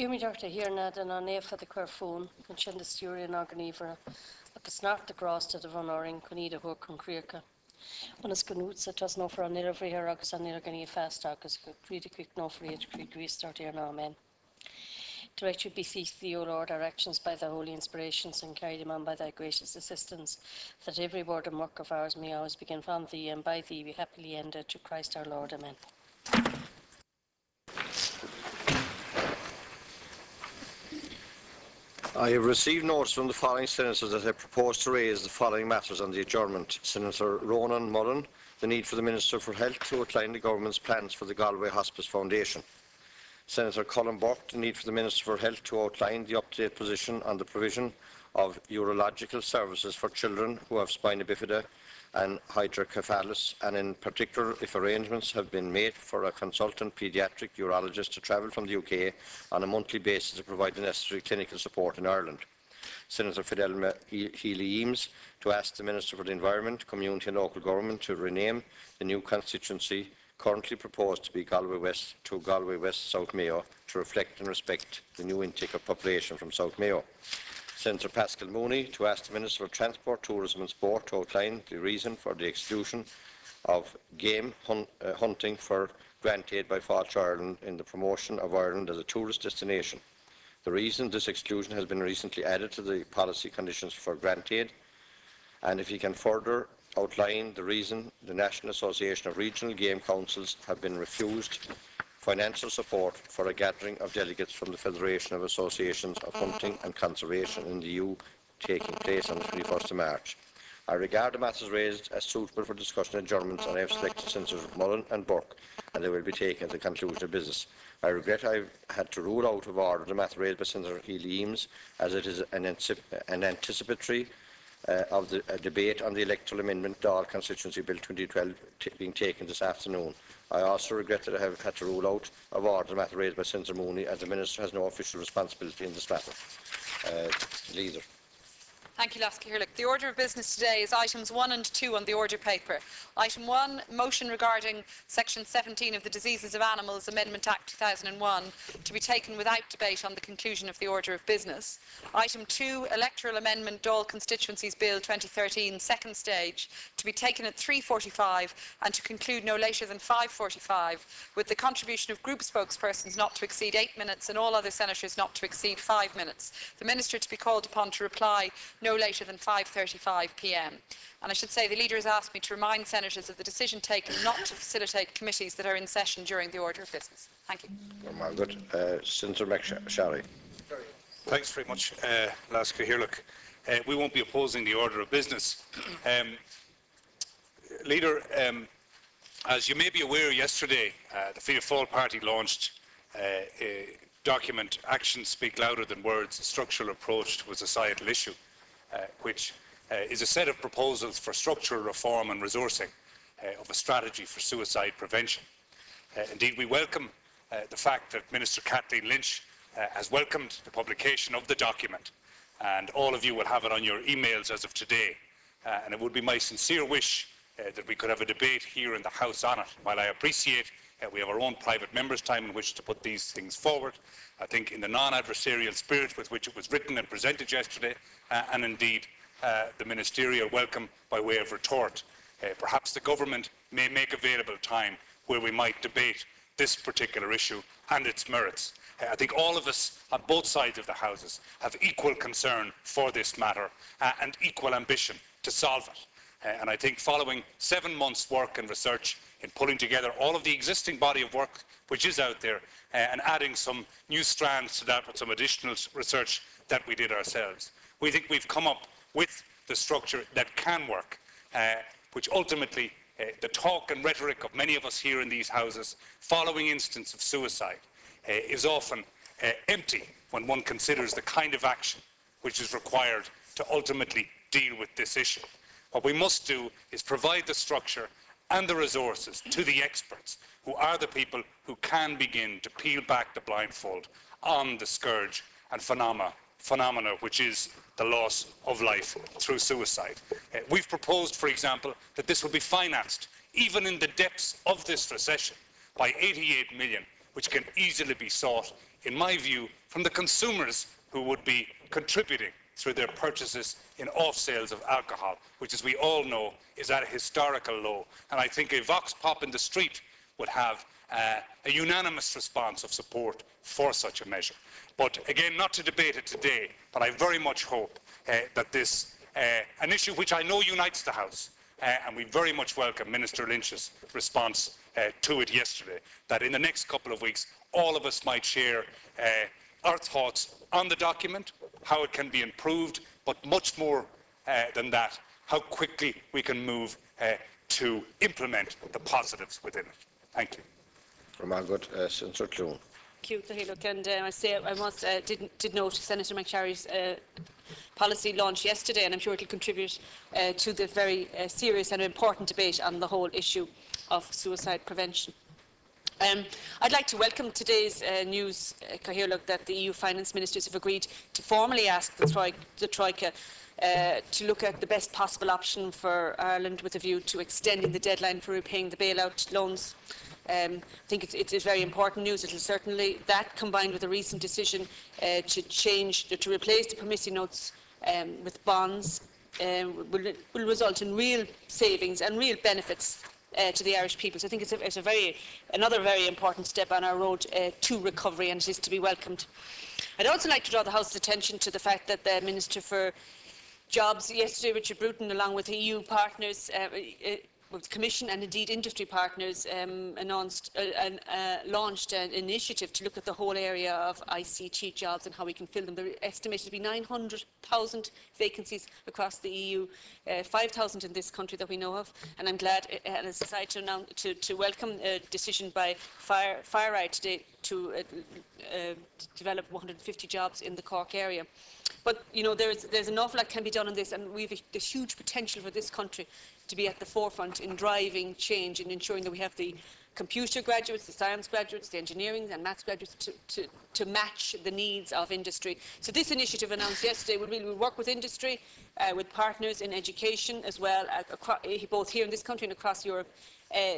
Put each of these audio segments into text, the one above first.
Gimme Dr. Éireann and on for the Querfone, and Shin the Sturian Organiver, like a snart the grass to the Von Oring, Conida Hook and Creerka. When it's Ganoots, it does no for an every hair, August and Nilgany fast, August, pretty quick no for it, Greece, 30 and amen. Direct you beseech thee, O Lord, our actions by thy holy inspirations, and carry them on by thy gracious assistance, that every word and work of ours may always begin from thee, and by thee be happily ended, to Christ our Lord. Amen. I have received notice from the following senators that have proposed to raise the following matters on the adjournment. Senator Ronan Mullen, the need for the Minister for Health to outline the government's plans for the Galway Hospice Foundation. Senator Colin Burke, the need for the Minister for Health to outline the up-to-date position on the provision of urological services for children who have spina bifida and hydrocephalus, and in particular if arrangements have been made for a consultant paediatric urologist to travel from the UK on a monthly basis to provide the necessary clinical support in Ireland. Senator Fidelma Healy-Eames to ask the Minister for the Environment, Community and Local Government to rename the new constituency currently proposed to be Galway West to Galway West South Mayo to reflect and respect the new intake of population from South Mayo. Senator Pascal Mooney to ask the Minister for Transport, Tourism and Sport to outline the reason for the exclusion of game hunting for grant aid by Fáilte Ireland in the promotion of Ireland as a tourist destination. The reason this exclusion has been recently added to the policy conditions for grant aid, and if he can further outline the reason the National Association of Regional Game Councils have been refused financial support for a gathering of delegates from the Federation of Associations of Hunting and Conservation in the EU taking place on the 21st of March. I regard the matters raised as suitable for discussion and adjournments, and I have selected Senators Mullen and Burke, and they will be taken at the conclusion of business. I regret I have had to rule out of order the matter raised by Senator Healy-Eames, as it is an anticipatory of the debate on the electoral amendment Dáil Constituency Bill 2012 being taken this afternoon. I also regret that I have had to rule out of order the matter raised by Senator Mooney, as the Minister has no official responsibility in this matter. Leader. Thank you, Lasky Hirlich. The order of business today is items 1 and 2 on the order paper. Item 1, motion regarding Section 17 of the Diseases of Animals Amendment Act 2001 to be taken without debate on the conclusion of the order of business. Item 2, electoral amendment Dáil Constituencies Bill 2013, second stage, to be taken at 3:45 and to conclude no later than 5:45, with the contribution of group spokespersons not to exceed 8 minutes and all other senators not to exceed 5 minutes. The Minister to be called upon to reply no later than 5:35 p.m. And I should say the Leader has asked me to remind senators of the decision taken not to facilitate committees that are in session during the order of business. Thank you. Well, good. Senator McSharry. Thanks very much, Lasky Hirlich. We won't be opposing the order of business. Leader, as you may be aware, yesterday the Fianna Fáil party launched a document, Actions Speak Louder Than Words, a structural approach to a societal issue, which is a set of proposals for structural reform and resourcing of a strategy for suicide prevention. Indeed, we welcome the fact that Minister Kathleen Lynch has welcomed the publication of the document, and all of you will have it on your emails as of today. And it would be my sincere wish that we could have a debate here in the House on it. While I appreciate we have our own private members' time in which to put these things forward, I think in the non-adversarial spirit with which it was written and presented yesterday, and indeed the ministerial welcome by way of retort, perhaps the government may make available time where we might debate this particular issue and its merits. I think all of us on both sides of the Houses have equal concern for this matter and equal ambition to solve it. And I think following 7 months' work and research in pulling together all of the existing body of work which is out there and adding some new strands to that with some additional research that we did ourselves, we think we've come up with the structure that can work, which ultimately the talk and rhetoric of many of us here in these houses following instance of suicide is often empty when one considers the kind of action which is required to ultimately deal with this issue. What we must do is provide the structure and the resources to the experts, who are the people who can begin to peel back the blindfold on the scourge and phenomena which is the loss of life through suicide. We've proposed, for example, that this will be financed, even in the depths of this recession, by 88 million, which can easily be sought in my view, from the consumers who would be contributing through their purchases in off-sales of alcohol, which, as we all know, is at a historical low. And I think a vox pop in the street would have a unanimous response of support for such a measure. But again, not to debate it today, but I very much hope that this, an issue which I know unites the House, and we very much welcome Minister Lynch's response to it yesterday, that in the next couple of weeks all of us might share our thoughts on the document, how it can be improved, but much more than that, how quickly we can move to implement the positives within it. Thank you. Senator Clune. Thank you, Cahill. And I say I must did note Senator McSharry's policy launch yesterday, and I'm sure it will contribute to the very serious and important debate on the whole issue of suicide prevention. I'd like to welcome today's news, Cahill, that the EU finance ministers have agreed to formally ask the Troika to look at the best possible option for Ireland with a view to extending the deadline for repaying the bailout loans. I think it's very important news. It will certainly, that combined with a recent decision to replace the promissory notes with bonds will result in real savings and real benefits to the Irish people. So I think it's another very important step on our road to recovery, and it is to be welcomed. I'd also like to draw the House's attention to the fact that the Minister for Jobs yesterday, Richard Bruton, along with EU partners, with the Commission and indeed industry partners, launched an initiative to look at the whole area of ICT jobs and how we can fill them. There are estimated to be 900,000 vacancies across the EU, 5,000 in this country that we know of. And I'm glad, and it's exciting to welcome a decision by FireEye today to develop 150 jobs in the Cork area. But you know, there's an awful lot can be done on this, and we've this huge potential for this country to be at the forefront in driving change and ensuring that we have the computer graduates, the science graduates, the engineering and maths graduates to match the needs of industry. So this initiative announced yesterday will work with industry, with partners in education as well, both here in this country and across Europe,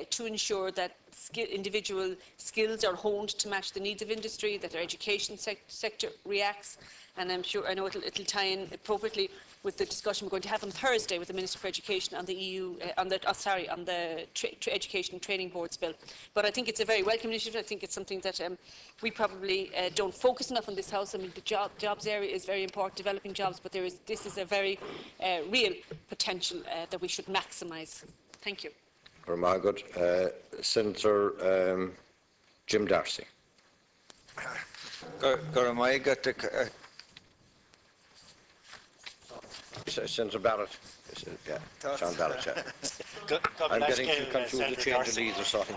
to ensure that individual skills are honed to match the needs of industry, that their education sector reacts. And I know it'll tie in appropriately with the discussion we're going to have on Thursday with the Minister for Education on the Education and Training Boards bill. But I think it's a very welcome initiative. I think it's something that we probably don't focus enough on this House. I mean, the jobs area is very important, developing jobs, but this is a very real potential that we should maximise. Thank you. Senator Jim Darcy. Senator Barrett. Yeah, Sean Barrett, yeah. I'm getting too confused with the change of leads or something.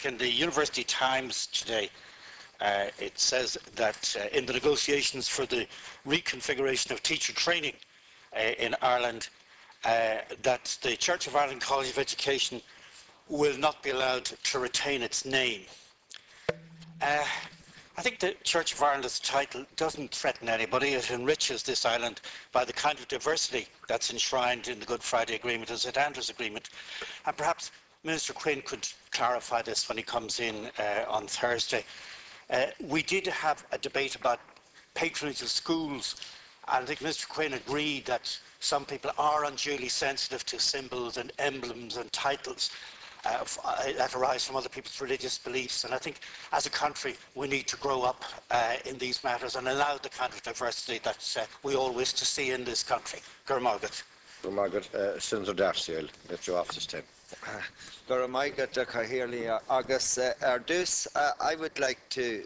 In the University Times today, it says that in the negotiations for the reconfiguration of teacher training in Ireland, that the Church of Ireland College of Education will not be allowed to retain its name. I think the Church of Ireland as a title doesn't threaten anybody. It enriches this island by the kind of diversity that's enshrined in the Good Friday Agreement and St Andrews Agreement. And perhaps Minister Quinn could clarify this when he comes in on Thursday. We did have a debate about patronage of schools, and I think Mr Quinn agreed that some people are unduly sensitive to symbols and emblems and titles that arise from other people's religious beliefs. And I think as a country we need to grow up in these matters and allow the kind of diversity that we all wish to see in this country. Senator Darcy, I'll let you off this time. I would like to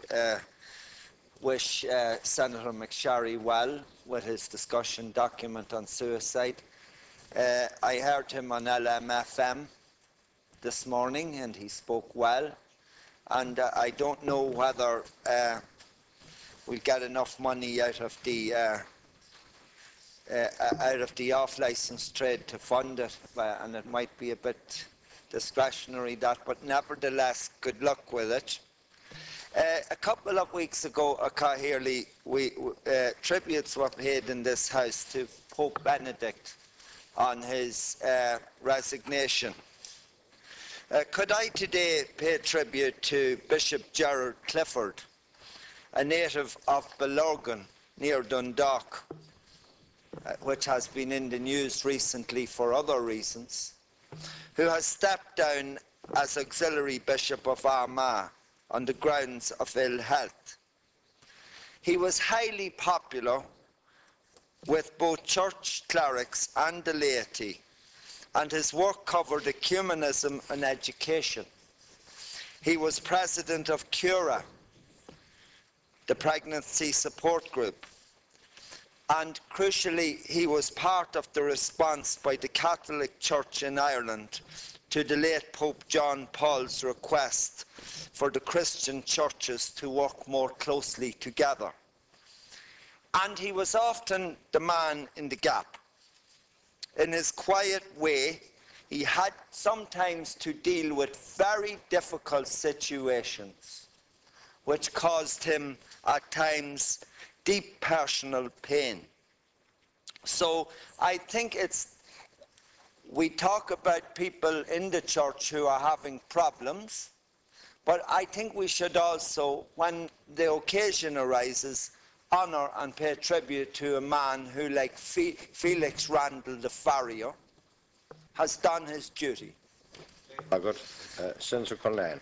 wish Senator McSharry well with his discussion document on suicide. I heard him on LMFM this morning and he spoke well, and I don't know whether we'll get enough money out of the off-licence trade to fund it, and it might be a bit discretionary, that, but nevertheless, good luck with it. A couple of weeks ago, tributes were paid in this House to Pope Benedict on his resignation. Could I today pay tribute to Bishop Gerard Clifford, a native of Ballorgan near Dundalk, which has been in the news recently for other reasons, who has stepped down as Auxiliary Bishop of Armagh on the grounds of ill health. He was highly popular with both church clerics and the laity, and his work covered ecumenism and education. He was president of Cura, the pregnancy support group, and crucially, he was part of the response by the Catholic Church in Ireland to the late Pope John Paul's request for the Christian churches to work more closely together. And he was often the man in the gap. In his quiet way, he had sometimes to deal with very difficult situations, which caused him at times deep personal pain. So I think we talk about people in the church who are having problems, but I think we should also, when the occasion arises, honour and pay tribute to a man who, like Felix Randall the farrier, has done his duty. Good. Senator Cullen.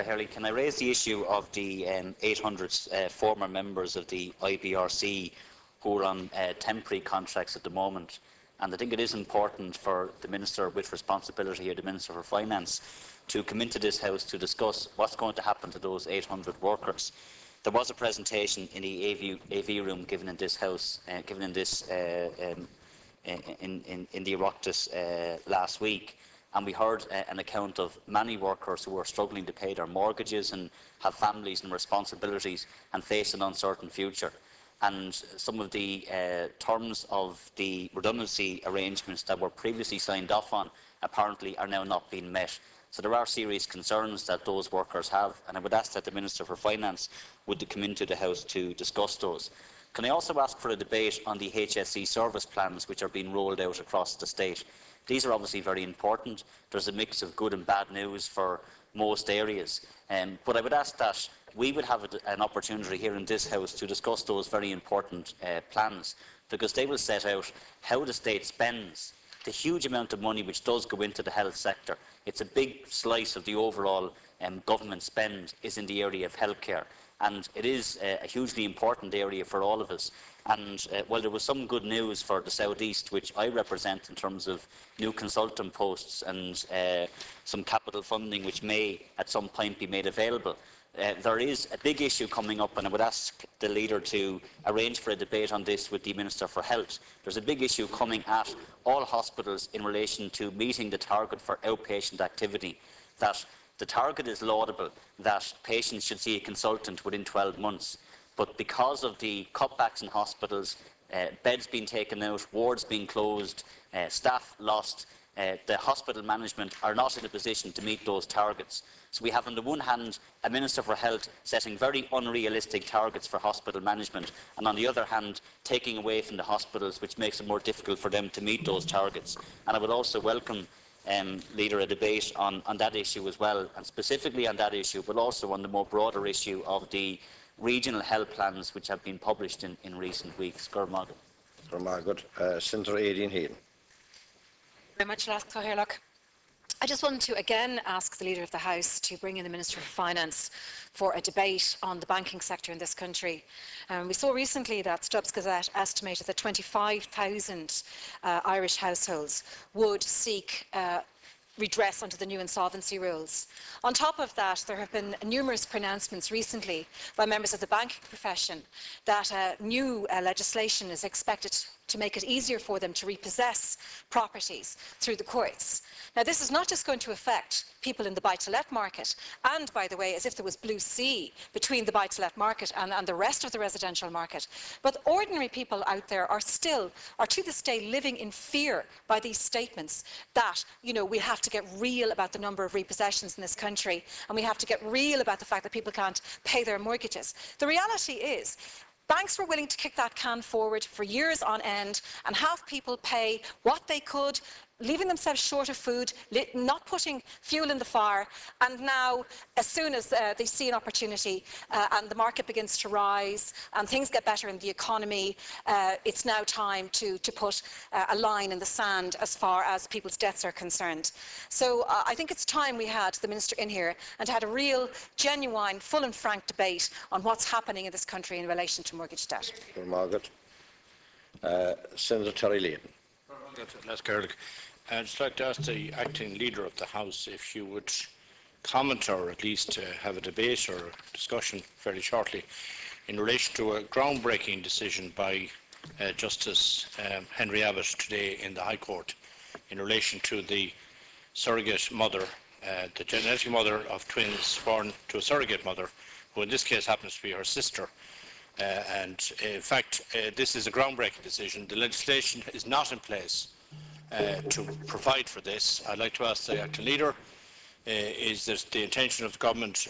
Hurley, can I raise the issue of the 800 former members of the IBRC who are on temporary contracts at the moment? And I think it is important for the Minister with responsibility here, the Minister for Finance, to come into this House to discuss what's going to happen to those 800 workers. There was a presentation in the AV room given in this House, given in this in the Oireachtas last week, and we heard an account of many workers who are struggling to pay their mortgages and have families and responsibilities and face an uncertain future. And some of the terms of the redundancy arrangements that were previously signed off on apparently are now not being met. So there are serious concerns that those workers have, and I would ask that the Minister for Finance would come into the House to discuss those. Can I also ask for a debate on the HSE service plans which are being rolled out across the state? These are obviously very important. There's a mix of good and bad news for most areas, but I would ask that we would have an opportunity here in this House to discuss those very important plans, because they will set out how the state spends the huge amount of money which does go into the health sector. It's a big slice of the overall government spend is in the area of healthcare, and it is a hugely important area for all of us. And while there was some good news for the South East, which I represent in terms of new consultant posts and some capital funding which may at some point be made available, there is a big issue coming up, and I would ask the leader to arrange for a debate on this with the Minister for Health. There's a big issue coming at all hospitals in relation to meeting the target for outpatient activity. That the target is laudable, that patients should see a consultant within 12 months. But because of the cutbacks in hospitals, beds being taken out, wards being closed, staff lost, the hospital management are not in a position to meet those targets. So we have on the one hand a Minister for Health setting very unrealistic targets for hospital management, and on the other hand taking away from the hospitals, which makes it more difficult for them to meet those targets. And I would also welcome, Leader, a debate on that issue as well, and specifically on that issue, but also on the more broader issue of the regional health plans which have been published in recent weeks. Good. Senator Éireann. Very much, Seanad. I just want to again ask the Leader of the House to bring in the Minister for Finance for a debate on the banking sector in this country. We saw recently that Stubbs Gazette estimated that 25,000 Irish households would seek redress under the new insolvency rules. On top of that, there have been numerous pronouncements recently by members of the banking profession that new legislation is expected to make it easier for them to repossess properties through the courts. Now, this is not just going to affect people in the buy-to-let market, and, by the way, as if there was blue sea between the buy-to-let market and the rest of the residential market, but ordinary people out there are to this day living in fear by these statements that, you know, we have to get real about the number of repossessions in this country, and we have to get real about the fact that people can't pay their mortgages. The reality is, banks were willing to kick that can forward for years on end and have people pay what they could, leaving themselves short of food, not putting fuel in the fire, and now, as soon as they see an opportunity and the market begins to rise and things get better in the economy, it's now time to put a line in the sand as far as people's debts are concerned. So I think it's time we had the Minister in here and had a real, genuine, full and frank debate on what's happening in this country in relation to mortgage debt. Margaret. Senator Terry Layton. I'd just like to ask the acting leader of the House if you would comment, or at least have a debate or discussion fairly shortly, in relation to a groundbreaking decision by Justice Henry Abbott today in the High Court in relation to the surrogate mother, the genetic mother of twins born to a surrogate mother, who in this case happens to be her sister. And in fact, this is a groundbreaking decision. The legislation is not in place to provide for this. I'd like to ask the acting leader, is this the intention of the government,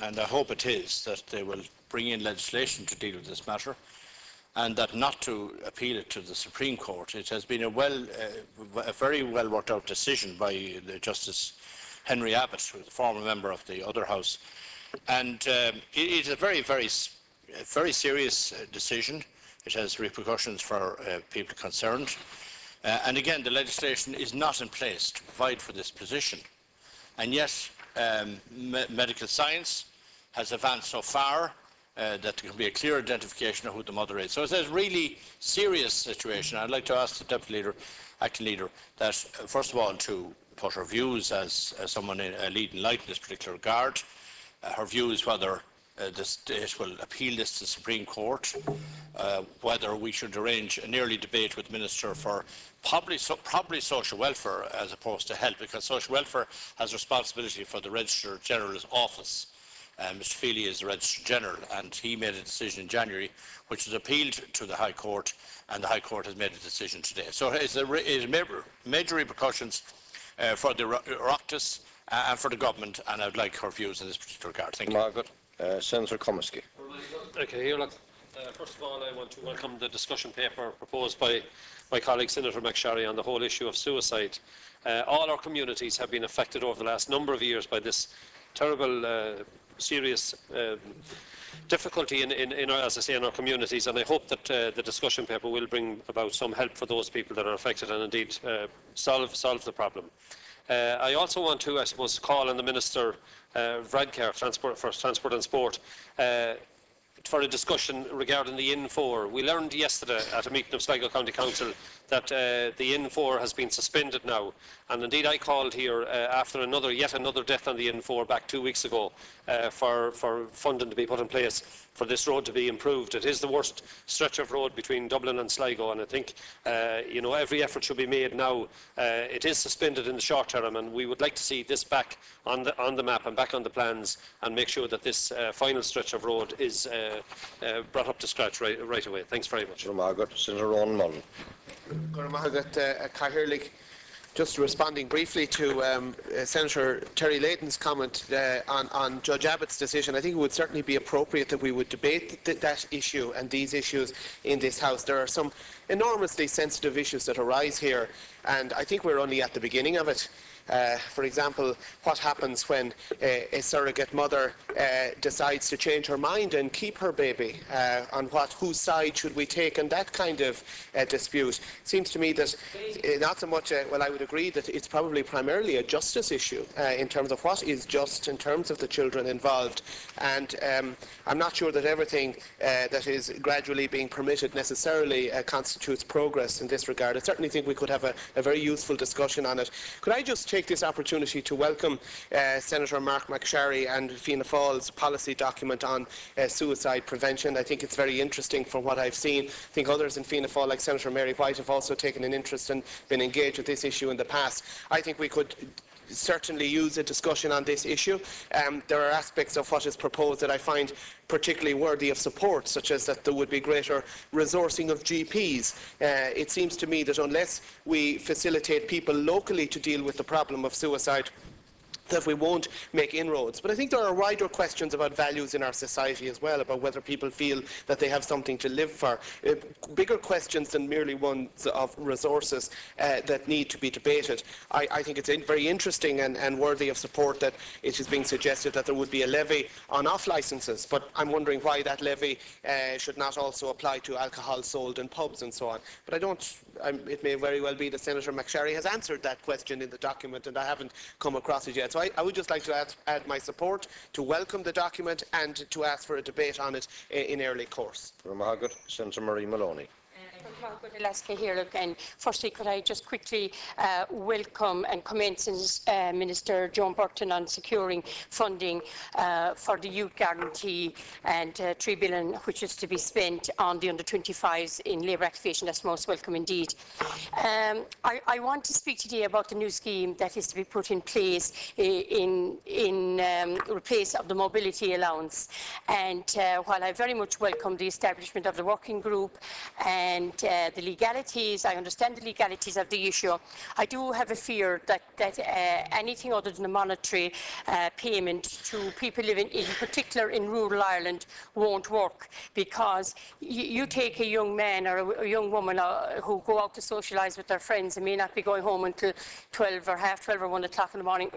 and I hope it is, that they will bring in legislation to deal with this matter, and that not to appeal it to the Supreme Court. It has been a very well worked out decision by Justice Henry Abbott, who is a former member of the other House, and it is a very serious decision. It has repercussions for people concerned. And again, the legislation is not in place to provide for this position. And yet, medical science has advanced so far that there can be a clear identification of who the mother is. So it's a really serious situation. I'd like to ask the Deputy Leader, Acting Leader, that first of all to put her views as someone in a leading light in this particular regard, her views whether the state will appeal this to the Supreme Court, whether we should arrange an early debate with the Minister for probably social welfare as opposed to health, because social welfare has responsibility for the Registrar General's office. Mr Feely is the Registrar General, and he made a decision in January which was appealed to the High Court, and the High Court has made a decision today. So it's major repercussions for the Oireachtas and for the government, and I would like her views in this particular regard. Thank you. Margaret. Senator Comiskey. Okay, first of all, I want to welcome the discussion paper proposed by my colleague Senator McSharry on the whole issue of suicide. All our communities have been affected over the last number of years by this terrible, serious difficulty as I say, in our communities, and I hope that the discussion paper will bring about some help for those people that are affected and indeed solve the problem. I also want to, I suppose, call on the Minister Varadkar for Transport and Sport for a discussion regarding the N4. We learned yesterday at a meeting of Sligo County Council that the N4 has been suspended now, and indeed I called here after yet another death on the N4 back 2 weeks ago for funding to be put in place for this road to be improved. It is the worst stretch of road between Dublin and Sligo, and I think every effort should be made now. It is suspended in the short term, and we would like to see this back on the map and back on the plans, and make sure that this final stretch of road is brought up to scratch right away. Thanks very much. Margaret. Senator Ronan Mullen. Just responding briefly to Senator Terry Layton's comment on Judge Abbott's decision, I think it would certainly be appropriate that we would debate that issue and these issues in this House. There are some enormously sensitive issues that arise here, and I think we're only at the beginning of it. For example, what happens when a surrogate mother decides to change her mind and keep her baby? Whose side should we take in that kind of dispute? It seems to me that not so much, well, I would agree that it's probably primarily a justice issue in terms of what is just in terms of the children involved. And I'm not sure that everything that is gradually being permitted necessarily constitutes progress in this regard. I certainly think we could have a very useful discussion on it. Could I just take this opportunity to welcome Senator Mark McSharry and Fianna Fáil's policy document on suicide prevention. I think it's very interesting from what I've seen. I think others in Fianna Fáil, like Senator Mary White, have also taken an interest and been engaged with this issue in the past. I think we could certainly use a discussion on this issue. There are aspects of what is proposed that I find particularly worthy of support, such as that there would be greater resourcing of GPs. It seems to me that unless we facilitate people locally to deal with the problem of suicide, that we won't make inroads. But I think there are wider questions about values in our society as well, about whether people feel that they have something to live for. Bigger questions than merely ones of resources that need to be debated. I think it's very interesting and worthy of support that it is being suggested that there would be a levy on off-licences, but I'm wondering why that levy should not also apply to alcohol sold in pubs and so on. But it may very well be that Senator McSharry has answered that question in the document and I haven't come across it yet. So I would just like to add my support, to welcome the document and to ask for a debate on it in early course. Senator Marie Maloney. And firstly, could I just quickly welcome and commend Minister Joan Burton on securing funding for the Youth Guarantee and $3 billion which is to be spent on the under-25s in labour activation. That's most welcome indeed. I want to speak today about the new scheme that is to be put in place in replace of the mobility allowance. And while I very much welcome the establishment of the working group and the legalities, I understand the legalities of the issue, I do have a fear that anything other than a monetary payment to people living, in particular in rural Ireland, won't work, because you take a young man or a young woman who go out to socialise with their friends and may not be going home until 12 or half 12 or 1 o'clock in the morning.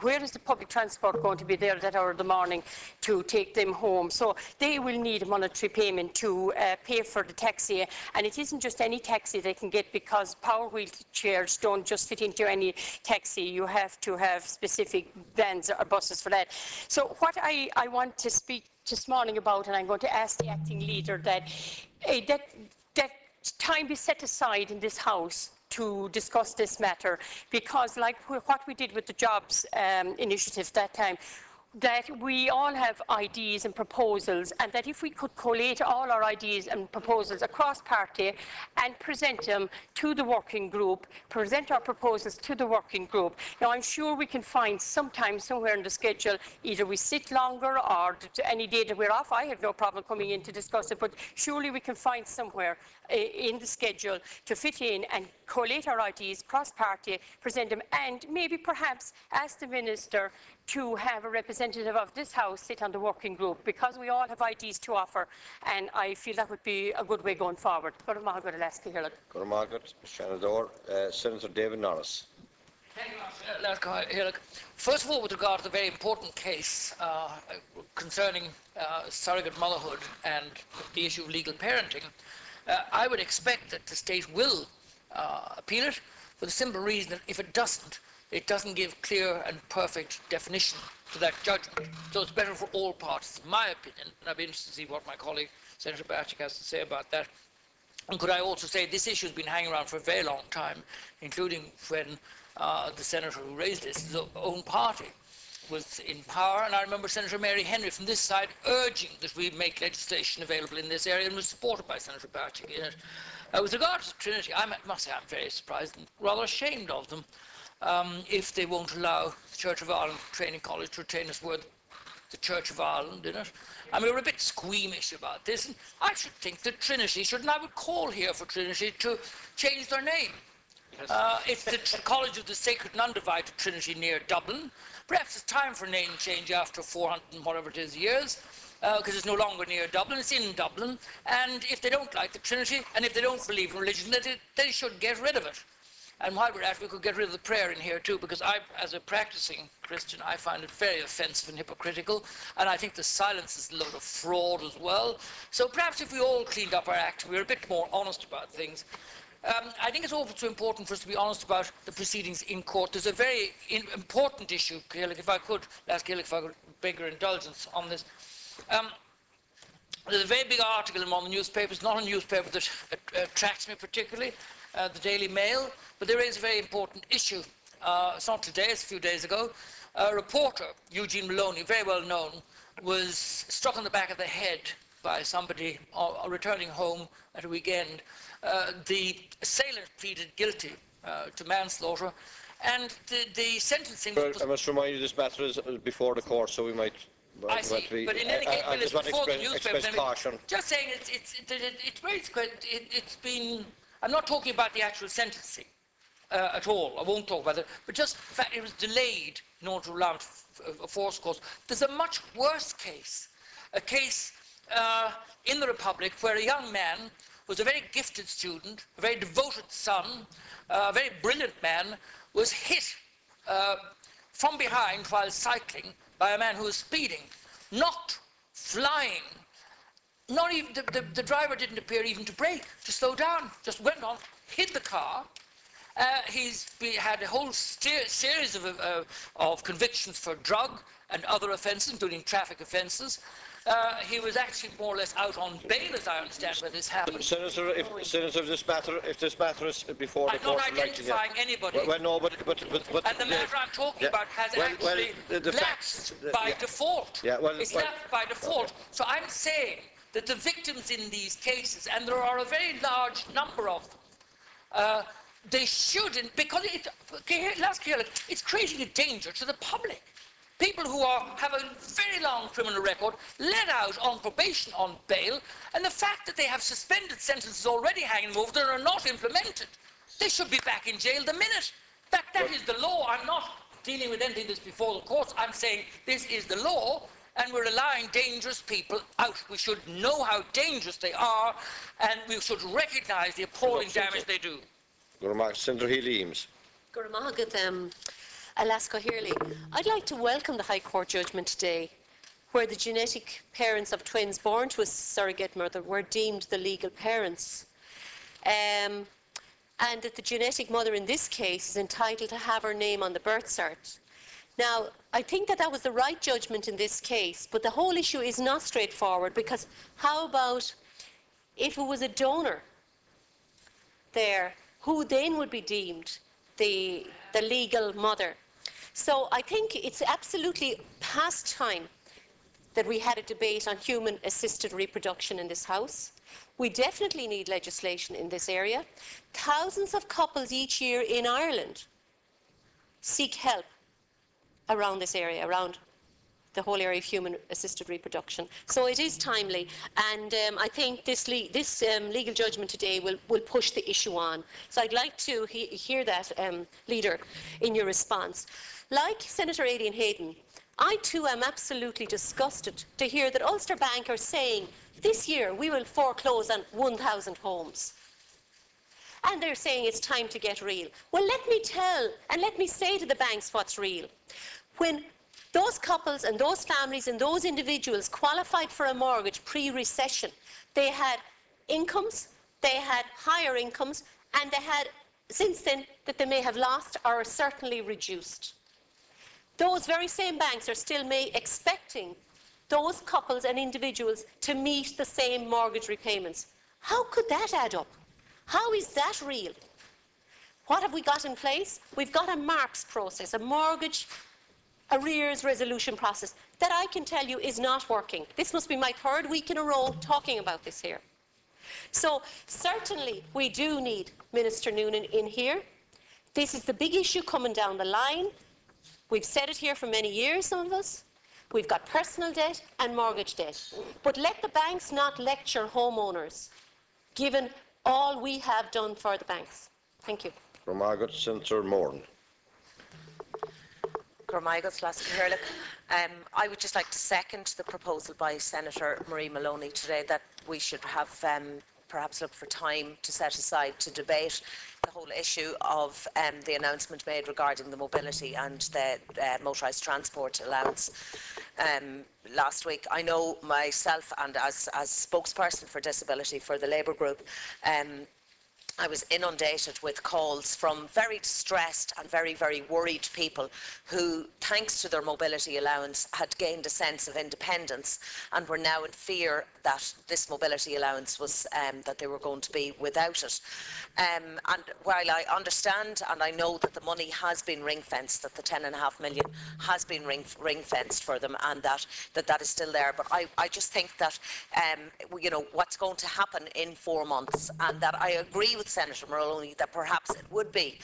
Where is the public transport going to be there at that hour of the morning to take them home? So they will need a monetary payment to pay for the taxi, and it isn't just any taxi they can get, because power wheelchairs don't just fit into any taxi. You have to have specific vans or buses for that. So what I want to speak this morning about, and I'm going to ask the acting leader that time be set aside in this House to discuss this matter, because like what we did with the jobs initiative that time, that we all have ideas and proposals, and that if we could collate all our ideas and proposals across party and present them to the working group, present our proposals to the working group. Now, I'm sure we can find sometime, somewhere in the schedule, either we sit longer or any day that we're off. I have no problem coming in to discuss it, but surely we can find somewhere in the schedule to fit in and collate our ideas cross-party, present them, and maybe perhaps ask the Minister to have a representative of this House sit on the working group, because we all have ideas to offer, and I feel that would be a good way going forward. Senator David Norris. Thank you, first of all, with regard to the very important case concerning surrogate motherhood and the issue of legal parenting, I would expect that the state will appeal it, for the simple reason that if it doesn't give clear and perfect definition to that judgment. So it's better for all parties, in my opinion, and I'd be interested to see what my colleague Senator Barczyk has to say about that. And could I also say this issue has been hanging around for a very long time, including when the senator who raised this, his own party, was in power, and I remember Senator Mary Henry from this side urging that we make legislation available in this area, and was supported by Senator Barczyk in it. With regard to Trinity, I must say I'm very surprised and rather ashamed of them if they won't allow the Church of Ireland Training College to retain its word, the Church of Ireland, in it. I mean, we're a bit squeamish about this, and I should think that Trinity should, and I would call here for Trinity to change their name. It's the College of the Sacred and Undivided Trinity near Dublin. Perhaps it's time for a name change after 400 and whatever it is years, because it's no longer near Dublin, it's in Dublin. And if they don't like the Trinity, and if they don't believe in religion, they should get rid of it. And while we're at it, we could get rid of the prayer in here too, because I, as a practicing Christian, I find it very offensive and hypocritical, and I think the silence is a load of fraud as well. So perhaps if we all cleaned up our act, we were a bit more honest about things. I think it's also important for us to be honest about the proceedings in court. There's a very important issue, Gaelic, if I could ask Gaelic if I could beg your indulgence on this. There's a very big article in one of the newspapers, not a newspaper that attracts me particularly, the Daily Mail, but they raise a very important issue. it's not today, it's a few days ago, a reporter, Eugene Maloney, very well known, was struck on the back of the head by somebody returning home at a weekend. The assailant pleaded guilty to manslaughter, and the sentencing was... I must remind you this matter is before the court, so we might... I see, but in any case, I just want before to the newspaper... express caution. Just saying, it's been... I'm not talking about the actual sentencing at all. I won't talk about it, but just the fact it was delayed in order to allow a force course. There's a much worse case, a case in the Republic where a young man was a very gifted student, a very devoted son, a very brilliant man, was hit from behind while cycling by a man who was speeding, not flying. Not even the driver didn't appear even to brake, to slow down, just went on, hit the car. He's had a whole series of convictions for drug and other offences, including traffic offences. He was actually more or less out on bail, as I understand, when this happened. Senator, if this matter is before the court... I'm not identifying anybody. Well, no, but and the matter I'm talking about has actually lapsed by default. Yeah, it's lapsed by default. So I'm saying that the victims in these cases, and there are a very large number of them, they shouldn't, because it's creating a danger to the public. People who have a very long criminal record, let out on probation on bail, and the fact that they have suspended sentences already hanging over them are not implemented. They should be back in jail the minute. That is the law. I'm not dealing with anything that's before the courts. I'm saying this is the law, and we're allowing dangerous people out. We should know how dangerous they are, and we should recognise the appalling damage they do. Senator Healy-Eames. Alaska Hirley. I'd like to welcome the High Court judgment today, where the genetic parents of twins born to a surrogate mother were deemed the legal parents. And that the genetic mother in this case is entitled to have her name on the birth cert. Now, I think that was the right judgment in this case, but the whole issue is not straightforward, because how about if it was a donor there, who then would be deemed the legal mother? So I think it's absolutely past time that we had a debate on human-assisted reproduction in this House. We definitely need legislation in this area. Thousands of couples each year in Ireland seek help around this area, around the whole area of human-assisted reproduction. So it is timely, and I think this legal judgment today will push the issue on. So I'd like to hear that, Leader, in your response. Like Senator Éireann Hayden, I too am absolutely disgusted to hear that Ulster Bank are saying this year we will foreclose on 1,000 homes. And they're saying it's time to get real. Well, let me tell and let me say to the banks what's real. When those couples and those families and those individuals qualified for a mortgage pre-recession, they had incomes, they had higher incomes, and they had, since then, that they may have lost or certainly reduced. Those very same banks are still expecting those couples and individuals to meet the same mortgage repayments. How could that add up? How is that real? What have we got in place? We've got a MARPS process, a mortgage arrears resolution process, that I can tell you is not working. This must be my third week in a row talking about this here. So certainly we do need Minister Noonan in here. This is the big issue coming down the line. We've said it here for many years, some of us. We've got personal debt and mortgage debt. But let the banks not lecture homeowners, given all we have done for the banks. Thank you. Margaret, Senator Moran. I would just like to second the proposal by Senator Marie Maloney today that we should have perhaps look for time to set aside to debate the whole issue of the announcement made regarding the mobility and the motorised transport allowance last week. I know myself, and as spokesperson for disability for the Labour group, I was inundated with calls from very distressed and very, very worried people who, thanks to their mobility allowance, had gained a sense of independence and were now in fear that this mobility allowance was, that they were going to be without it. And while I understand and I know that the money has been ring-fenced, that the 10.5 million has been ring-fenced for them, and that is still there, but I just think that, you know, what's going to happen in 4 months, and that I agree with Senator Maloney that perhaps it would be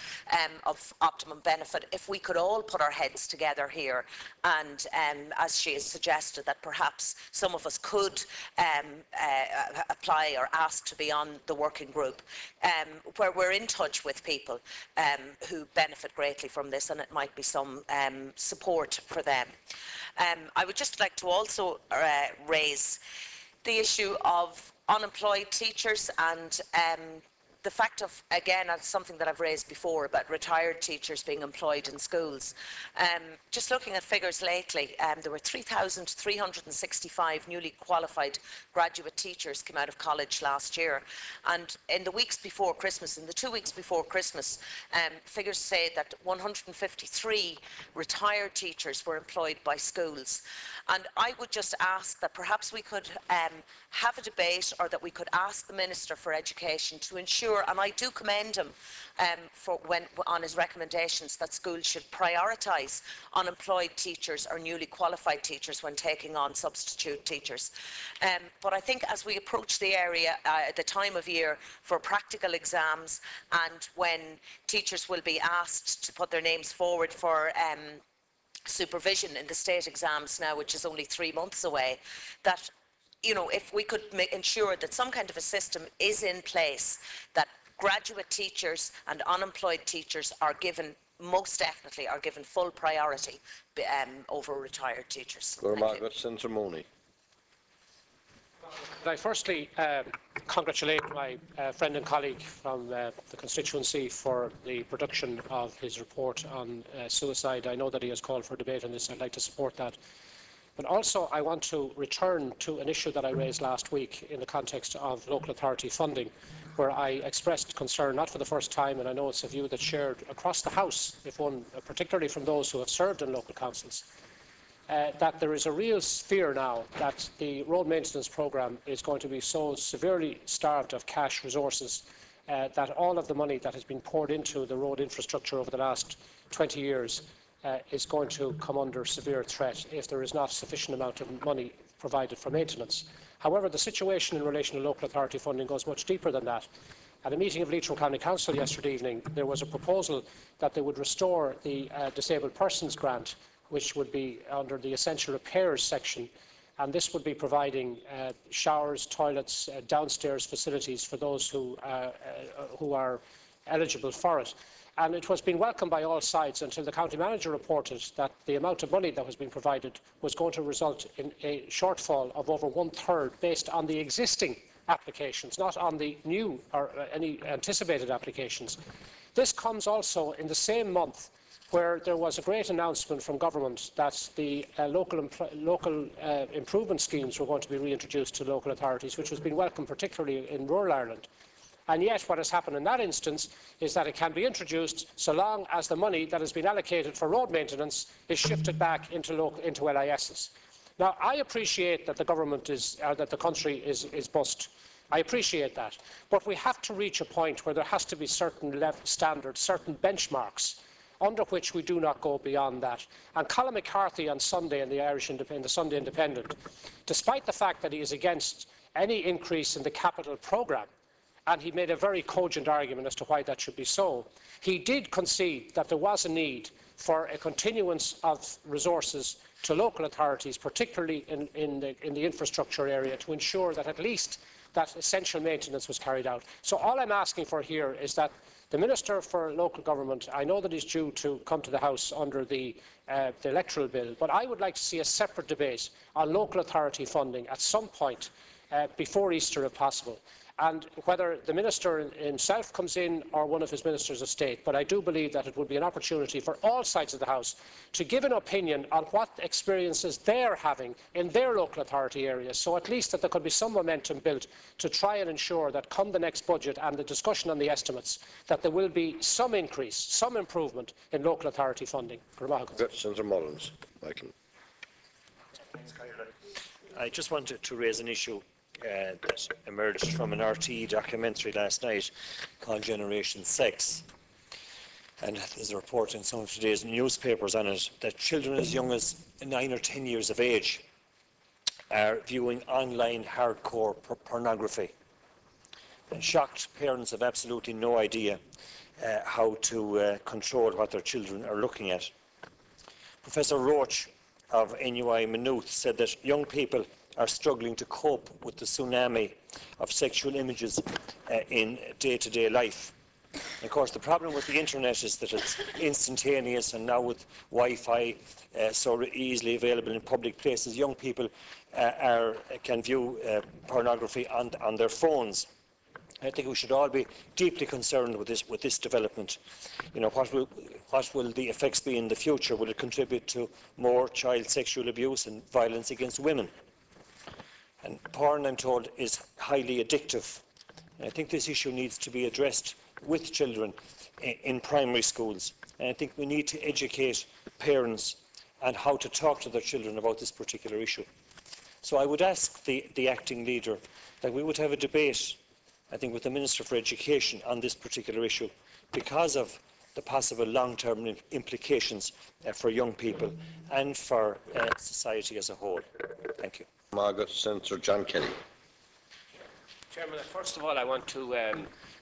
of optimum benefit if we could all put our heads together here, and as she has suggested, that perhaps some of us could apply or ask to be on the working group, where we're in touch with people who benefit greatly from this, and it might be some support for them. I would just like to also raise the issue of unemployed teachers and the fact of, again, as something that I've raised before, about retired teachers being employed in schools. Just looking at figures lately, there were 3,365 newly qualified graduate teachers came out of college last year. And in the weeks before Christmas, in the 2 weeks before Christmas, figures say that 153 retired teachers were employed by schools. And I would just ask that perhaps we could have a debate, or that we could ask the Minister for Education to ensure, and I do commend him on his recommendations, that schools should prioritise unemployed teachers or newly qualified teachers when taking on substitute teachers. But I think as we approach the time of year for practical exams, and when teachers will be asked to put their names forward for supervision in the state exams now, which is only 3 months away, that, you know, if we could ensure that some kind of a system is in place, that graduate teachers and unemployed teachers are given, most definitely are given full priority over retired teachers. Senator Mooney. Could I firstly congratulate my friend and colleague from the constituency for the production of his report on suicide. I know that he has called for debate on this. I'd like to support that. But also I want to return to an issue that I raised last week in the context of local authority funding, where I expressed concern, not for the first time, and I know it's a view that's shared across the House, particularly from those who have served in local councils, that there is a real fear now that the road maintenance programme is going to be so severely starved of cash resources that all of the money that has been poured into the road infrastructure over the last 20 years is going to come under severe threat if there is not a sufficient amount of money provided for maintenance. However, the situation in relation to local authority funding goes much deeper than that. At a meeting of Leitrim County Council yesterday evening, there was a proposal that they would restore the disabled persons grant, which would be under the essential repairs section, and this would be providing showers, toilets, downstairs facilities for those who are eligible for it. And it was being welcomed by all sides until the county manager reported that the amount of money that was being provided was going to result in a shortfall of over 1/3 based on the existing applications, not on the new or any anticipated applications. This comes also in the same month where there was a great announcement from government that the local improvement schemes were going to be reintroduced to local authorities, which was being welcomed particularly in rural Ireland. And yet what has happened in that instance is that it can be introduced so long as the money that has been allocated for road maintenance is shifted back into LISs. Now, I appreciate that the government that the country is bust. I appreciate that. But we have to reach a point where there has to be certain standards, certain benchmarks, under which we do not go beyond that. And Colin McCarthy on Sunday in the Sunday Independent, despite the fact that he is against any increase in the capital programme, and he made a very cogent argument as to why that should be so, he did concede that there was a need for a continuance of resources to local authorities, particularly in the infrastructure area, to ensure that at least that essential maintenance was carried out. So all I'm asking for here is that the Minister for Local Government, I know that he's due to come to the House under the electoral bill, but I would like to see a separate debate on local authority funding at some point before Easter if possible. and whether the Minister himself comes in or one of his Ministers of State. But I do believe that it would be an opportunity for all sides of the House to give an opinion on what experiences they're having in their local authority areas, so at least that there could be some momentum built to try and ensure that come the next budget and the discussion on the estimates, that there will be some increase, some improvement in local authority funding. Senator Mullins. Michael. I just wanted to raise an issue that emerged from an RTE documentary last night called Generation Sex. And there's a report in some of today's newspapers on it that children as young as 9 or 10 years of age are viewing online hardcore pornography. And shocked parents have absolutely no idea how to control what their children are looking at. Professor Roach of NUI Maynooth said that young people are struggling to cope with the tsunami of sexual images in day-to-day life. And of course, the problem with the internet is that it's instantaneous, and now with Wi-Fi so easily available in public places, young people can view pornography on their phones. I think we should all be deeply concerned with this development. You know, what will the effects be in the future? Will it contribute to more child sexual abuse and violence against women? And porn, I'm told, is highly addictive. And I think this issue needs to be addressed with children in primary schools. And I think we need to educate parents on how to talk to their children about this particular issue. So I would ask the acting leader that we would have a debate, I think, with the Minister for Education on this particular issue, because of the possible long-term implications for young people and for society as a whole. Thank you. Margaret. Senator John Kelly. Chairman, first of all, I want to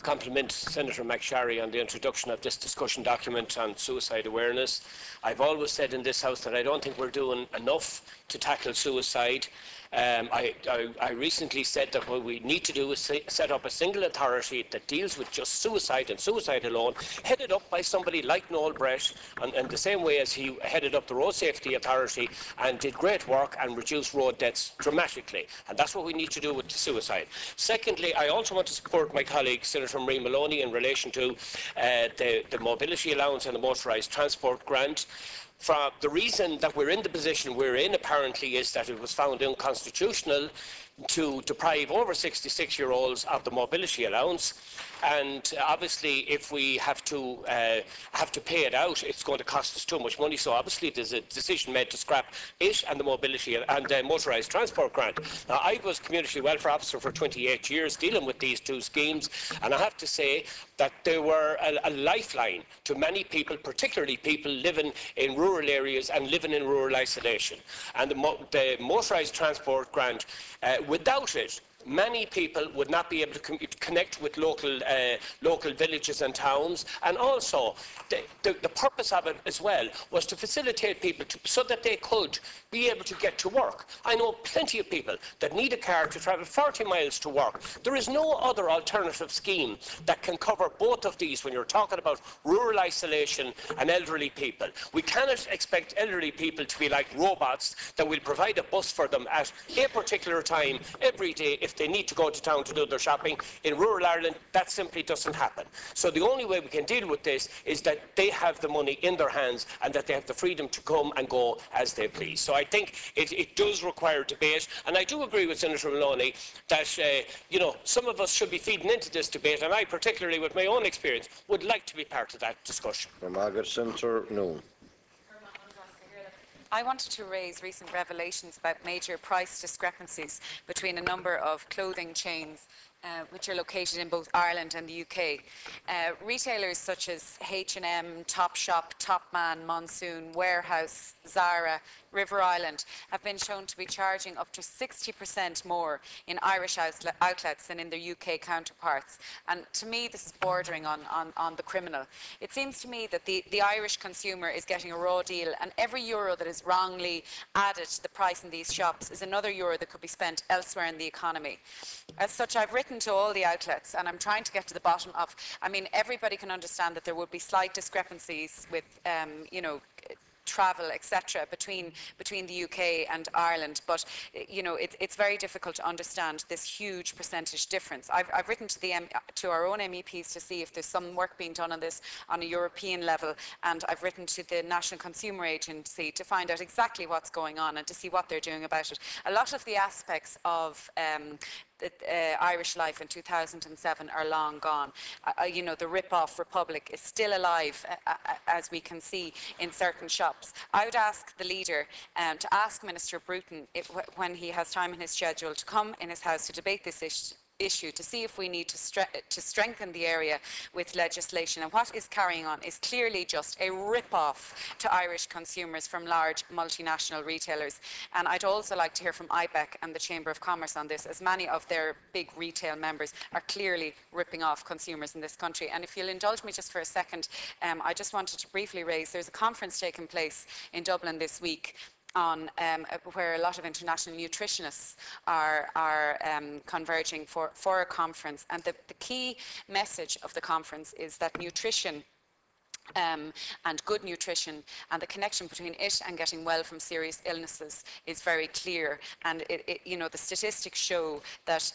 compliment Senator McSharry on the introduction of this discussion document on suicide awareness. I've always said in this House that I don't think we're doing enough to tackle suicide. I recently said that what we need to do is set up a single authority that deals with just suicide and suicide alone, headed up by somebody like Noel Brett, and the same way as he headed up the Road Safety Authority and did great work and reduced road deaths dramatically. And that's what we need to do with suicide. Secondly, I also want to support my colleague Senator Marie Maloney in relation to the mobility allowance and the motorised transport grant. The reason that we're in the position we're in, apparently, is that it was found unconstitutional to deprive over 66-year-olds of the mobility allowance. And obviously, if we have to pay it out, it's going to cost us too much money. So obviously, there's a decision made to scrap it and the mobility and motorised transport grant. Now, I was community welfare officer for 28 years, dealing with these two schemes, and I have to say that they were a lifeline to many people, particularly people living in rural areas and living in rural isolation. And the motorised transport grant, without it, many people would not be able to connect with local villages and towns, and also the purpose of it as well was to facilitate people so that they could be able to get to work. I know plenty of people that need a car to travel 40 miles to work. There is no other alternative scheme that can cover both of these when you're talking about rural isolation and elderly people. We cannot expect elderly people to be like robots that will provide a bus for them at a particular time every day if they need to go to town to do their shopping. In rural Ireland, that simply doesn't happen. So the only way we can deal with this is that they have the money in their hands and that they have the freedom to come and go as they please. So I think it does require debate, and I do agree with Senator Maloney that some of us should be feeding into this debate, and I, particularly with my own experience, would like to be part of that discussion. Margaret. Senator Noon. I wanted to raise recent revelations about major price discrepancies between a number of clothing chains which are located in both Ireland and the UK. Retailers such as H&M, Topshop, Topman, Monsoon, Warehouse, Zara, River Island have been shown to be charging up to 60% more in Irish outlets than in their UK counterparts. And to me, this is bordering on the criminal. It seems to me that the Irish consumer is getting a raw deal, and every euro that is wrongly added to the price in these shops is another euro that could be spent elsewhere in the economy. As such, I've written to all the outlets, and I'm trying to get to the bottom of, everybody can understand that there would be slight discrepancies with, travel, etc., between the UK and Ireland. But you know, it's very difficult to understand this huge percentage difference. I've written to our own MEPs to see if there's some work being done on this on a European level, and I've written to the National Consumer Agency to find out exactly what's going on and to see what they're doing about it. A lot of the aspects of Irish Life in 2007 are long gone. You know, the rip-off Republic is still alive, as we can see in certain shops. I would ask the leader to ask Minister Bruton when he has time in his schedule to come in his house to debate this issue, to see if we need to strengthen the area with legislation. And what is carrying on is clearly just a rip-off to Irish consumers from large multinational retailers. And I'd also like to hear from IBEC and the Chamber of Commerce on this, as many of their big retail members are clearly ripping off consumers in this country. And if you'll indulge me just for a second, I just wanted to briefly raise, there's a conference taking place in Dublin this week on where a lot of international nutritionists are converging for a conference. And the key message of the conference is that nutrition and good nutrition and the connection between it and getting well from serious illnesses is very clear. And you know, the statistics show that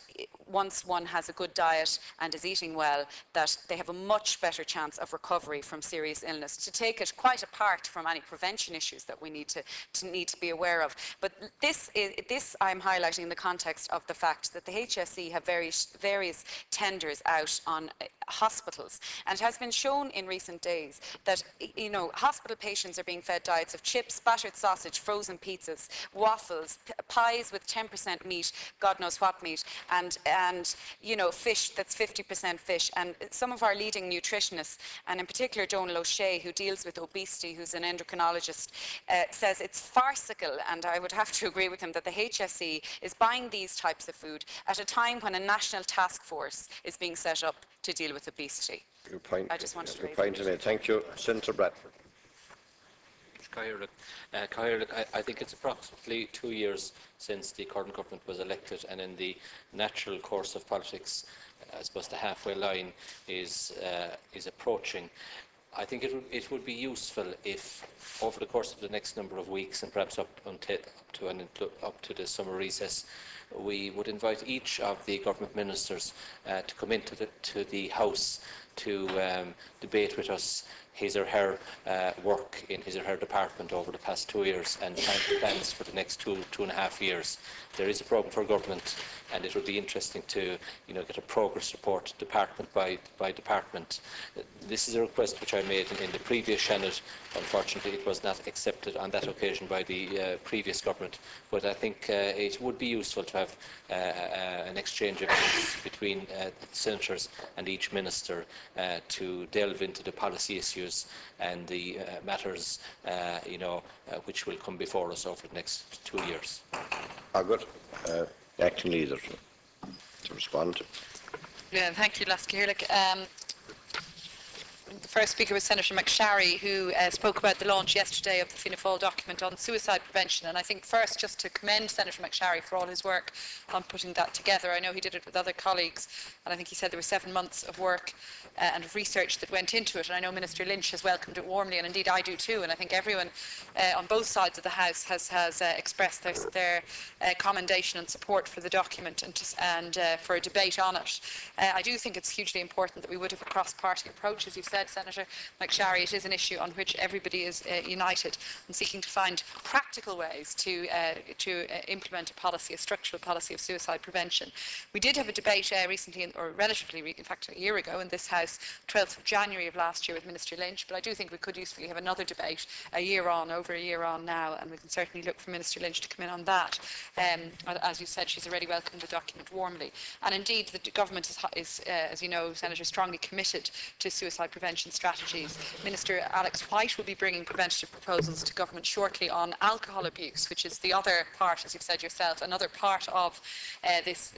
once one has a good diet and is eating well, that they have a much better chance of recovery from serious illness. To take it quite apart from any prevention issues that we need to be aware of. But this I'm highlighting in the context of the fact that the HSE have various tenders out on hospitals, and it has been shown in recent days that, you know, hospital patients are being fed diets of chips, battered sausage, frozen pizzas, waffles, pies with 10% meat, God knows what meat, and you know, fish that's 50% fish. And some of our leading nutritionists, and in particular Donal O'Shea, who deals with obesity, who's an endocrinologist, says it's farcical, and I would have to agree with him, that the HSE is buying these types of food at a time when a national task force is being set up to deal with obesity. Your point. I just wanted to raise point made. Thank you. Senator Bradford. I think it's approximately 2 years since the current government was elected, and in the natural course of politics, I suppose the halfway line is approaching. I think it would be useful if, over the course of the next number of weeks, and perhaps up to the summer recess, we would invite each of the government ministers to come into the House to debate with us his or her work in his or her department over the past 2 years and plans for the next 2.5 years. There is a programme for government, and it would be interesting to, you know, get a progress report department by department. This is a request which I made in the previous Seanad. Unfortunately, it was not accepted on that occasion by the previous government. But I think it would be useful to have an exchange of views between senators and each minister to delve into the policy issues and the matters, you know, which will come before us over the next 2 years. Good. Acting leader to respond. Yeah, thank you, Lasky. The first speaker was Senator McSharry, who spoke about the launch yesterday of the Fianna Fáil document on suicide prevention. And I think first, just to commend Senator McSharry for all his work on putting that together. I know he did it with other colleagues, and I think he said there were 7 months of work and of research that went into it. And I know Minister Lynch has welcomed it warmly, and indeed I do too. And I think everyone on both sides of the House has expressed their commendation and support for the document and for a debate on it. I do think it's hugely important that we would have a cross-party approach, as you've said, Senator McSharry. It is an issue on which everybody is united and seeking to find practical ways to implement a policy, a structural policy of suicide prevention. We did have a debate recently, or relatively, in fact, a year ago in this House, 12th of January of last year with Minister Lynch, but I do think we could usefully have another debate over a year on now, and we can certainly look for Minister Lynch to come in on that. As you said, she's already welcomed the document warmly. And indeed, the government is as you know, Senator, strongly committed to suicide prevention strategies. Minister Alex White will be bringing preventative proposals to government shortly on alcohol abuse, which is the other part, as you've said yourself, another part of this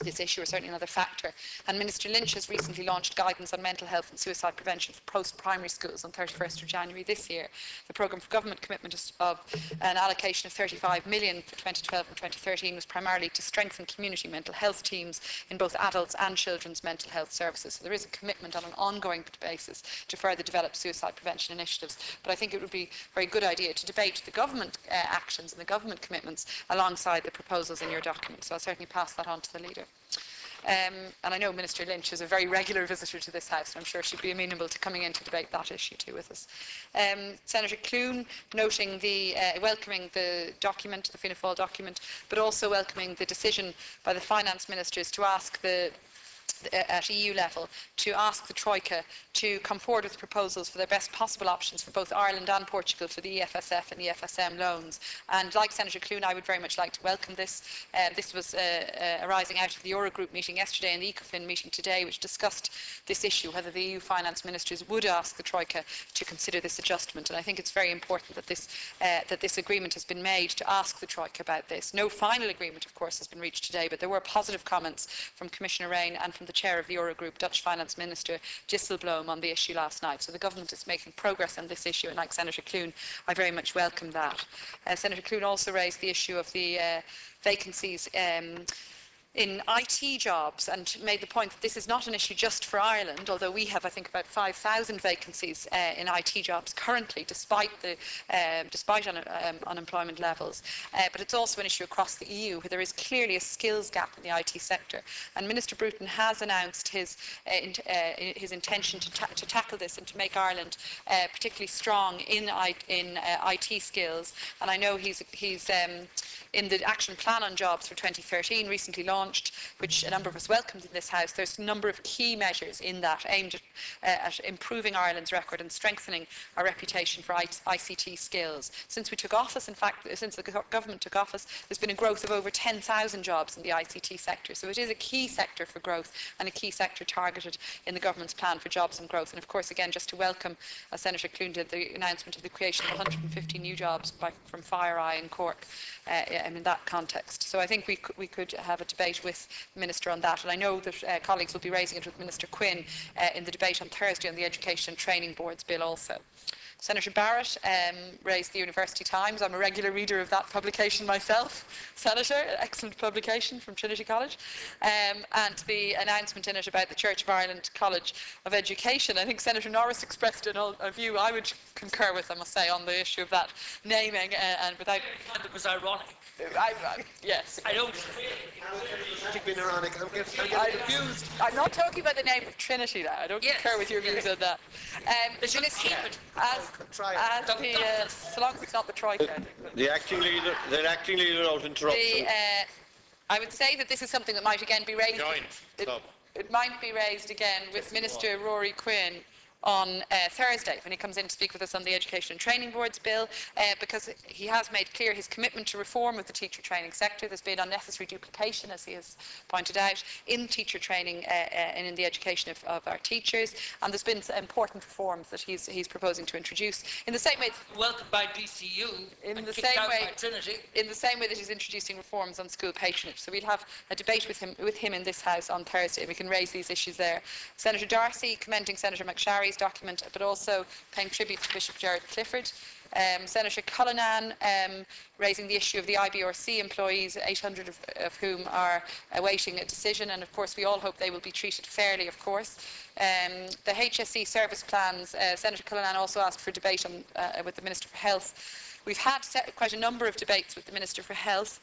this issue, or certainly another factor. And Minister Lynch has recently launched guidance on mental health and suicide prevention for post-primary schools on 31st of January this year. The programme for government commitment of an allocation of 35 million for 2012 and 2013 was primarily to strengthen community mental health teams in both adults and children's mental health services. So there is a commitment on an ongoing basis to further develop suicide prevention initiatives. But I think it would be a very good idea to debate the government actions and the government commitments alongside the proposals in your document. So I'll certainly pass that on to the leader. And I know Minister Lynch is a very regular visitor to this House, and I'm sure she'd be amenable to coming in to debate that issue too with us. Senator Clune noting welcoming the document, the Fianna Fáil document, but also welcoming the decision by the finance ministers to ask at EU level to ask the Troika to come forward with proposals for their best possible options for both Ireland and Portugal for the EFSF and EFSM loans. And like Senator Clune, I would very much like to welcome this. This was arising out of the Eurogroup meeting yesterday and the ECOFIN meeting today, which discussed this issue, whether the EU finance ministers would ask the Troika to consider this adjustment. And I think it's very important that this agreement has been made to ask the Troika about this. No final agreement, of course, has been reached today, but there were positive comments from Commissioner Éireann and from the chair of the Eurogroup, Dutch Finance Minister Dijsselbloem, on the issue last night. So the government is making progress on this issue, and like Senator Clune, I very much welcome that. Senator Clune also raised the issue of the vacancies in IT jobs and made the point that this is not an issue just for Ireland, although we have, I think, about 5,000 vacancies in IT jobs currently, despite unemployment levels. But it's also an issue across the EU, where there is clearly a skills gap in the IT sector. And Minister Bruton has announced his intention to tackle this and to make Ireland particularly strong in IT skills. And I know he's in the action plan on jobs for 2013, recently launched, which a number of us welcomed in this House. There's a number of key measures in that aimed at improving Ireland's record and strengthening our reputation for ICT skills. Since we took office, in fact, since the government took office, there's been a growth of over 10,000 jobs in the ICT sector. So it is a key sector for growth and a key sector targeted in the government's plan for jobs and growth. And of course, again, just to welcome, as Senator Clune did, the announcement of the creation of 150 new jobs from FireEye in Cork. In that context. So I think we could have a debate with the Minister on that, and I know that colleagues will be raising it with Minister Quinn in the debate on Thursday on the Education and Training Boards Bill also. Senator Barrett raised the University Times. I'm a regular reader of that publication myself. Senator, excellent publication from Trinity College. And the announcement in it about the Church of Ireland College of Education. I think Senator Norris expressed a view I would concur with, I must say, on the issue of that naming and without... It was ironic. Yes. I don't... Being ironic. I'm getting confused. I'm not talking about the name of Trinity now. I don't concur with your views on that. So long as it's not the Troika. The acting leader out interruption. I would say that this is something that might again be raised. It might be raised again with Minister Rory Quinn on Thursday when he comes in to speak with us on the Education and Training Boards Bill, because he has made clear his commitment to reform of the teacher training sector. There's been unnecessary duplication, as he has pointed out, in teacher training and in the education of our teachers, and there's been important reforms that he's proposing to introduce in the same way. Welcomed by DCU. In the same way that he's introducing reforms on school patronage. So we'll have a debate with him in this House on Thursday. We can raise these issues there. Senator Darcy commending Senator McSharry's document, but also paying tribute to Bishop Gerard Clifford. Senator Cullinan raising the issue of the IBRC employees, 800 of whom are awaiting a decision, and of course we all hope they will be treated fairly, of course. The HSE service plans, Senator Cullinan also asked for debate with the Minister for Health. We've had quite a number of debates with the Minister for Health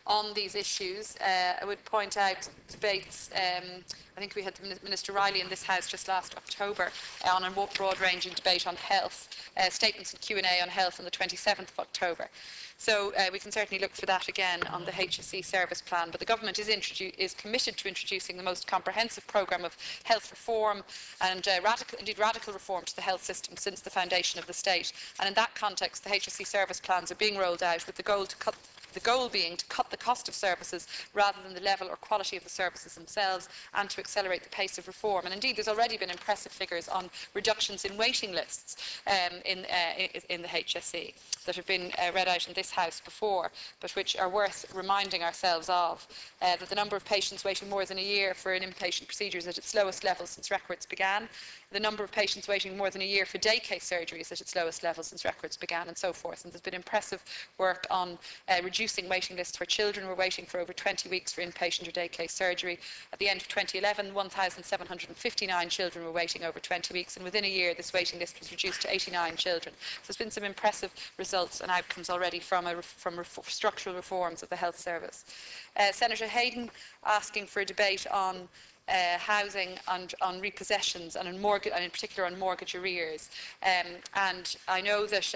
on these issues. I would point out debates, I think we had Minister Riley in this House just last October on a broad-ranging debate on health, statements and Q&A on health on the 27th of October. So we can certainly look for that again on the HSE service plan. But the government is committed to introducing the most comprehensive programme of health reform and radical reform to the health system since the foundation of the state. And in that context, the HSE service plans are being rolled out with the goal to cut the goal being to cut the cost of services rather than the level or quality of the services themselves, and to accelerate the pace of reform. And indeed, there's already been impressive figures on reductions in waiting lists in the HSE that have been read out in this House before, but which are worth reminding ourselves of. That the number of patients waiting more than a year for an inpatient procedure is at its lowest level since records began. The number of patients waiting more than a year for day case surgery is at its lowest level since records began, and so forth. And there's been impressive work on reducing waiting lists where children were waiting for over 20 weeks for inpatient or day case surgery. At the end of 2011, 1,759 children were waiting over 20 weeks, and within a year this waiting list was reduced to 89 children. So there's been some impressive results and outcomes already from structural reforms of the health service. Senator Hayden asking for a debate on housing and on repossessions and in particular on mortgage arrears. And I know that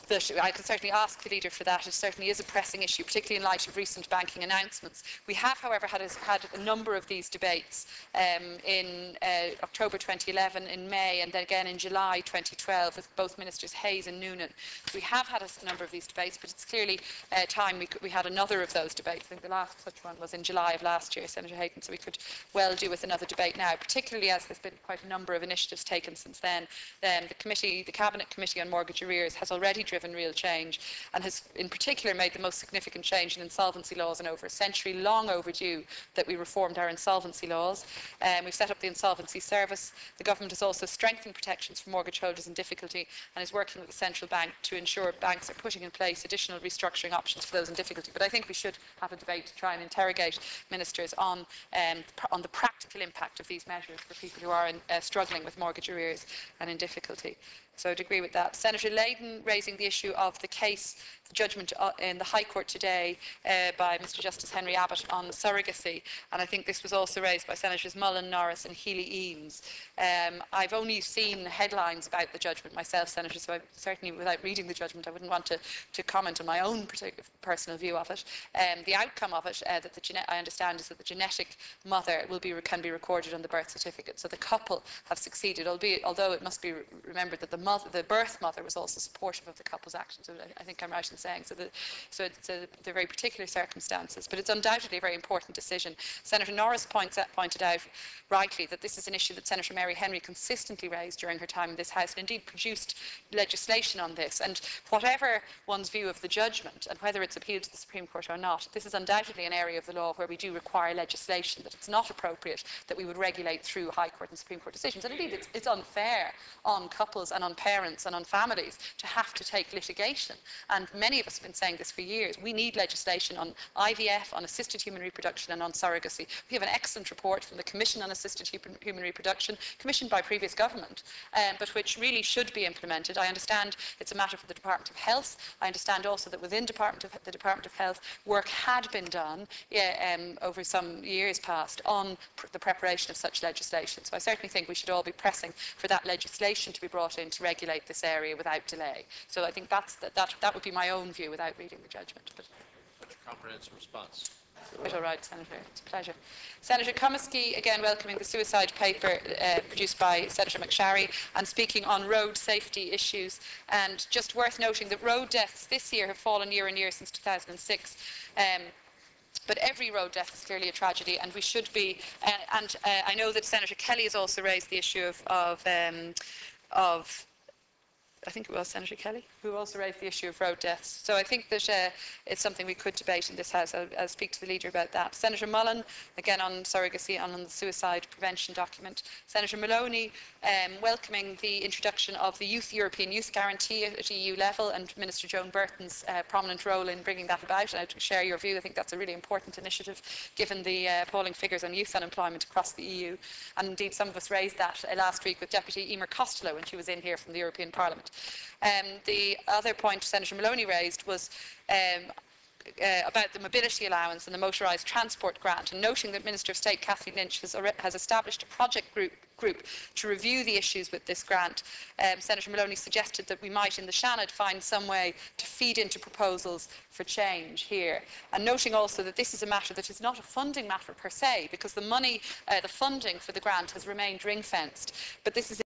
that I can certainly ask the leader for that. It certainly is a pressing issue, particularly in light of recent banking announcements. We have, however, had a number of these debates in October 2011, in May, and then again in July 2012 with both Ministers Hayes and Noonan. So we have had a number of these debates, but it's clearly time we had another of those debates. I think the last such one was in July of last year, Senator Hayden, so we could well do with another debate now, particularly as there's been quite a number of initiatives taken since then. The Cabinet Committee on Mortgage Arrears has already driven real change and has in particular made the most significant change in insolvency laws in over a century, long overdue that we reformed our insolvency laws. We've set up the Insolvency Service. The government has also strengthened protections for mortgage holders in difficulty and is working with the central bank to ensure banks are putting in place additional restructuring options for those in difficulty. But I think we should have a debate to try and interrogate ministers on the practical impact of these measures for people who are struggling with mortgage arrears and in difficulty. So I'd agree with that. Senator Layton raising the issue of the case, the judgment in the High Court today by Mr Justice Henry Abbott on surrogacy, and I think this was also raised by Senators Mullen, Norris and Healy-Eames. I've only seen headlines about the judgment myself, Senator, so certainly without reading the judgment I wouldn't want to comment on my own personal view of it. The outcome of it, I understand, is that the genetic mother can be recorded on the birth certificate, so the couple have succeeded, although it must be remembered that the birth mother was also supportive of the couple's actions. So I think I'm right in saying. They're very particular circumstances, but it's undoubtedly a very important decision. Senator Norris pointed out rightly that this is an issue that Senator Mary Henry consistently raised during her time in this House and indeed produced legislation on this. And whatever one's view of the judgment and whether it's appealed to the Supreme Court or not, this is undoubtedly an area of the law where we do require legislation, that it's not appropriate that we would regulate through High Court and Supreme Court decisions. And indeed, it's unfair on couples and on parents and on families to have to take litigation. And many of us have been saying this for years. We need legislation on IVF, on assisted human reproduction and on surrogacy. We have an excellent report from the Commission on Assisted Human Reproduction, commissioned by previous government, but which really should be implemented. I understand it's a matter for the Department of Health. I understand also that within the Department of Health, work had been done over some years past on the preparation of such legislation. So I certainly think we should all be pressing for that legislation to be brought in to regulate this area without delay. So I think that would be my own view without reading the judgment. But such a comprehensive response. Quite all right, Senator. It's a pleasure. Senator Comiskey, again welcoming the suicide paper produced by Senator McSharry and speaking on road safety issues. And just worth noting that road deaths this year have fallen year on year since 2006. But every road death is clearly a tragedy, and we should be. I know that Senator Kelly has also raised the issue of I think it was Senator Kelly who also raised the issue of road deaths. So I think that it's something we could debate in this House. I'll speak to the leader about that. Senator Mullen, again on surrogacy and on the suicide prevention document. Senator Maloney welcoming the introduction of the European Youth Guarantee at EU level, and Minister Joan Burton's prominent role in bringing that about. And I share your view. I think that's a really important initiative given the appalling figures on youth unemployment across the EU. And indeed some of us raised that last week with Deputy Emer Costello when she was in here from the European Parliament. The other point Senator Maloney raised was about the mobility allowance and the motorised transport grant, and noting that Minister of State Kathleen Lynch has established a project group to review the issues with this grant. Senator Maloney suggested that we might in the Seanad find some way to feed into proposals for change here, and noting also that this is a matter that is not a funding matter per se, because the funding for the grant has remained ring-fenced, but this is